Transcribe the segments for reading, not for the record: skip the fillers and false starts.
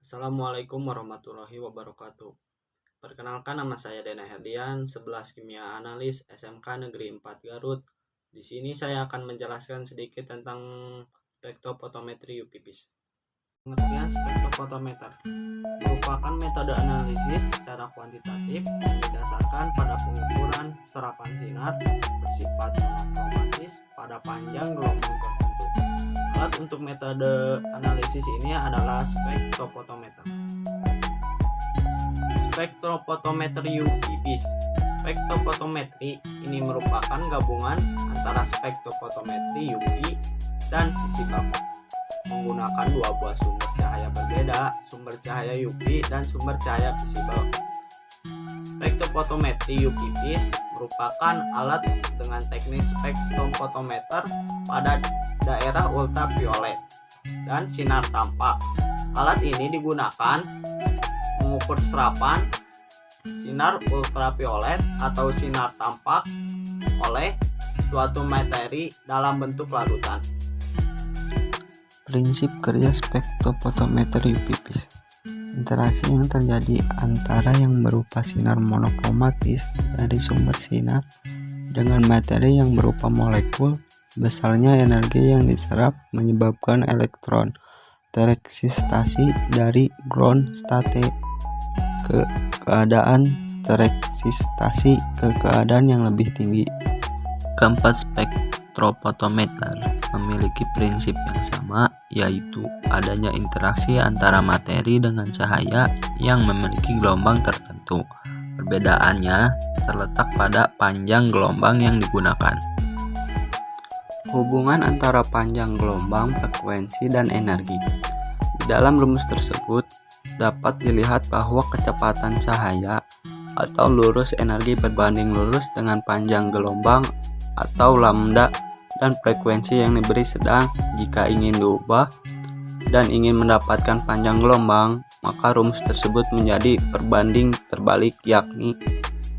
Assalamualaikum warahmatullahi wabarakatuh. Perkenalkan, nama saya Dena Herdian, 11 Kimia Analis SMK Negeri 4 Garut. Di sini saya akan menjelaskan sedikit tentang spektrofotometri UPPIS. Pengertian spektrofotometer merupakan metode analisis secara kuantitatif yang didasarkan pada pengukuran serapan sinar bersifat monokromatis pada panjang gelombang tertentu. Alat untuk metode analisis ini adalah spektrofotometer. Spektrofotometer UPPIS. Spektrofotometri ini merupakan gabungan antara spektrofotometri UV dan visible, menggunakan dua buah sumber cahaya berbeda, sumber cahaya UV dan sumber cahaya visible. Spektrofotometri UPPIS merupakan alat dengan teknik spektrofotometer pada daerah ultraviolet dan sinar tampak. Alat ini digunakan mengukur serapan sinar ultraviolet atau sinar tampak oleh suatu materi dalam bentuk larutan. Prinsip kerja spektrofotometer UPPIS. Interaksi yang terjadi antara yang berupa sinar monokromatis dari sumber sinar dengan materi yang berupa molekul. Besarnya energi yang diserap menyebabkan elektron tereksitasi dari ground state ke keadaan tereksitasi ke keadaan yang lebih tinggi. Keempat, spektrofotometer memiliki prinsip yang sama, yaitu adanya interaksi antara materi dengan cahaya yang memiliki gelombang tertentu. Perbedaannya terletak pada panjang gelombang yang digunakan. Hubungan antara panjang gelombang, frekuensi, dan energi. Di dalam rumus tersebut dapat dilihat bahwa kecepatan cahaya atau lurus energi berbanding lurus dengan panjang gelombang atau lambda dan frekuensi yang diberi sedang. Jika ingin diubah dan ingin mendapatkan panjang gelombang, maka rumus tersebut menjadi perbanding terbalik, yakni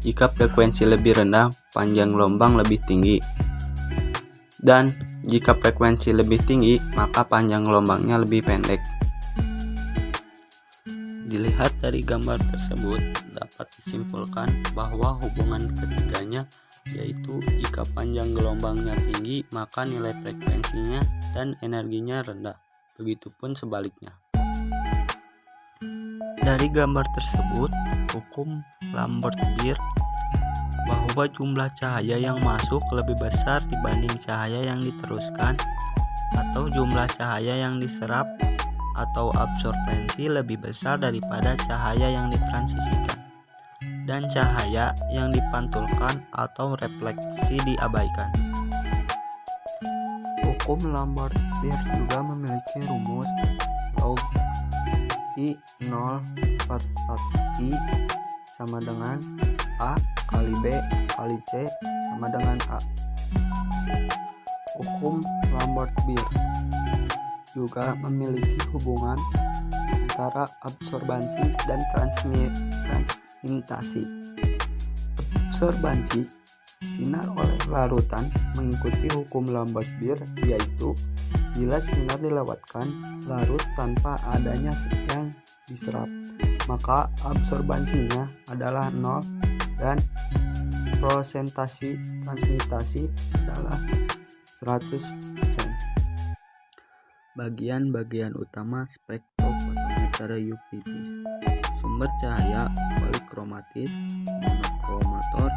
jika frekuensi lebih rendah, panjang gelombang lebih tinggi, dan jika frekuensi lebih tinggi, maka panjang gelombangnya lebih pendek. Dilihat dari gambar tersebut, dapat disimpulkan bahwa hubungan ketiganya, yaitu jika panjang gelombangnya tinggi, maka nilai frekuensinya dan energinya rendah. Begitupun sebaliknya. Dari gambar tersebut, hukum Lambert-Beer bahwa jumlah cahaya yang masuk lebih besar dibanding cahaya yang diteruskan, atau jumlah cahaya yang diserap atau absorbensi lebih besar daripada cahaya yang ditransisikan, dan cahaya yang dipantulkan atau refleksi diabaikan. Hukum Lambert-Beer juga memiliki rumus log I 0 per 1 I sama dengan A kali B kali C sama dengan A. Hukum Lambert-Beer juga memiliki hubungan antara absorbansi dan transmitasi. Absorbansi sinar oleh larutan mengikuti hukum Lambert-Beer, yaitu bila sinar dilewatkan larut tanpa adanya yang diserap, maka absorbansinya adalah 0 dan prosentasi transmitasi adalah 100%. Bagian-bagian utama spektrofotometer UPPIS: sumber cahaya polikromatis, monokromator,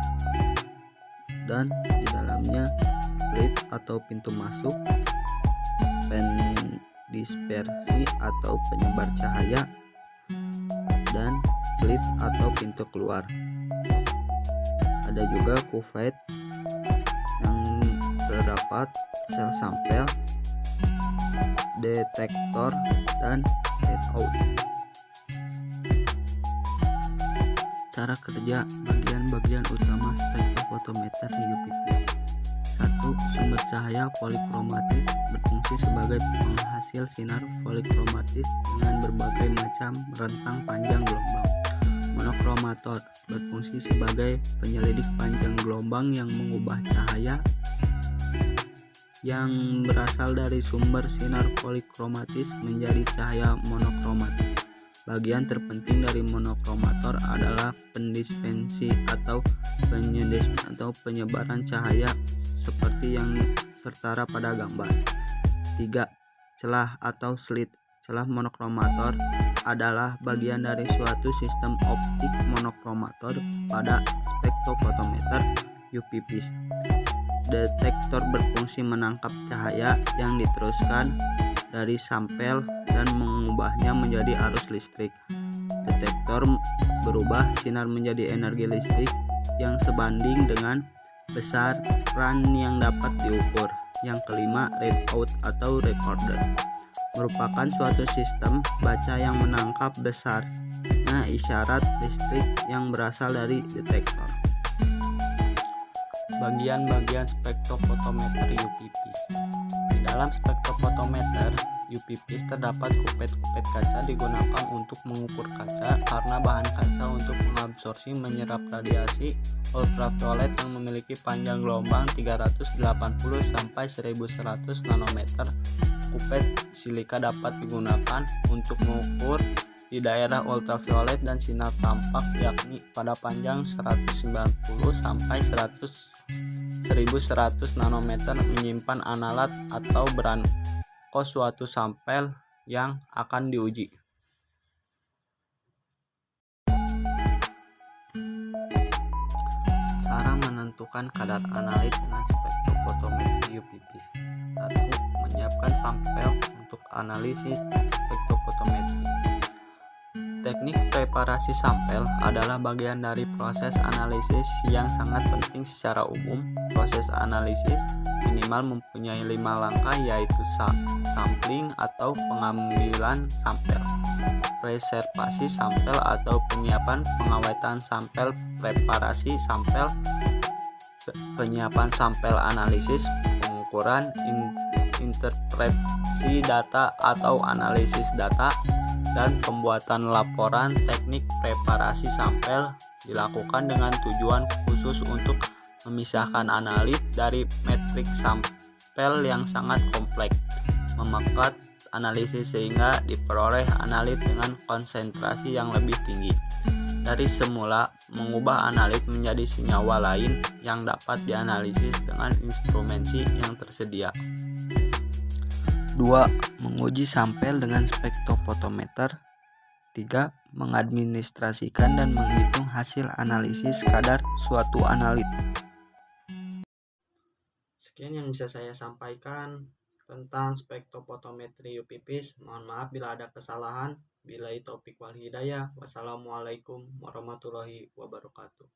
dan di dalamnya slit atau pintu masuk, pendispersi atau penyebar cahaya, dan slit atau pintu keluar. Ada juga cuvette yang terdapat sel sampel, detektor, dan readout. Cara kerja bagian-bagian utama spektrofotometer UPPIS. 1. Sumber cahaya polikromatis berfungsi sebagai penghasil sinar polikromatis dengan berbagai macam rentang panjang gelombang. Monokromator berfungsi sebagai penyelidik panjang gelombang yang mengubah cahaya yang berasal dari sumber sinar polikromatis menjadi cahaya monokromatis. Bagian terpenting dari monokromator adalah pendispensi atau penyebaran cahaya seperti yang tertera pada gambar. 3. Celah atau slit. Celah monokromator adalah bagian dari suatu sistem optik monokromator pada spektrofotometer UPPs. Detektor berfungsi menangkap cahaya yang diteruskan dari sampel dan mengubahnya menjadi arus listrik. Detektor berubah sinar menjadi energi listrik yang sebanding dengan besaran yang dapat diukur. Yang kelima, readout atau recorder merupakan suatu sistem baca yang menangkap besarnya isyarat listrik yang berasal dari detektor. Bagian-bagian spektrofotometer UPPs. Di dalam spektrofotometer UPPs terdapat kupet-kupet kaca digunakan untuk mengukur kaca karena bahan kaca untuk mengabsorpsi menyerap radiasi ultraviolet yang memiliki panjang gelombang 380 sampai 1100 nanometer. Kupet silika dapat digunakan untuk mengukur di daerah ultraviolet dan sinar tampak, yakni pada panjang 190 sampai 1100 nanometer, menyimpan analat atau berangko suatu sampel yang akan diuji. Cara menentukan kadar analit dengan spektrofotometri UPPs. 1. Menyiapkan sampel untuk analisis spektrofotometri. Teknik preparasi sampel adalah bagian dari proses analisis yang sangat penting secara umum. Proses analisis minimal mempunyai 5 langkah, yaitu sampling atau pengambilan sampel, preservasi sampel atau penyiapan pengawetan sampel, preparasi sampel, penyiapan sampel analisis, pengukuran, interpretasi data atau analisis data, dan pembuatan laporan. Teknik preparasi sampel dilakukan dengan tujuan khusus untuk memisahkan analit dari metrik sampel yang sangat kompleks, memakat analisis sehingga diperoleh analit dengan konsentrasi yang lebih tinggi dari semula, mengubah analit menjadi senyawa lain yang dapat dianalisis dengan instrumensi yang tersedia. 2. Menguji sampel dengan spektrofotometer. 3. Mengadministrasikan dan menghitung hasil analisis kadar suatu analit. Sekian yang bisa saya sampaikan tentang spektrofotometri UPPs. Mohon maaf bila ada kesalahan. Billahi taufik wal hidayah. Wassalamualaikum warahmatullahi wabarakatuh.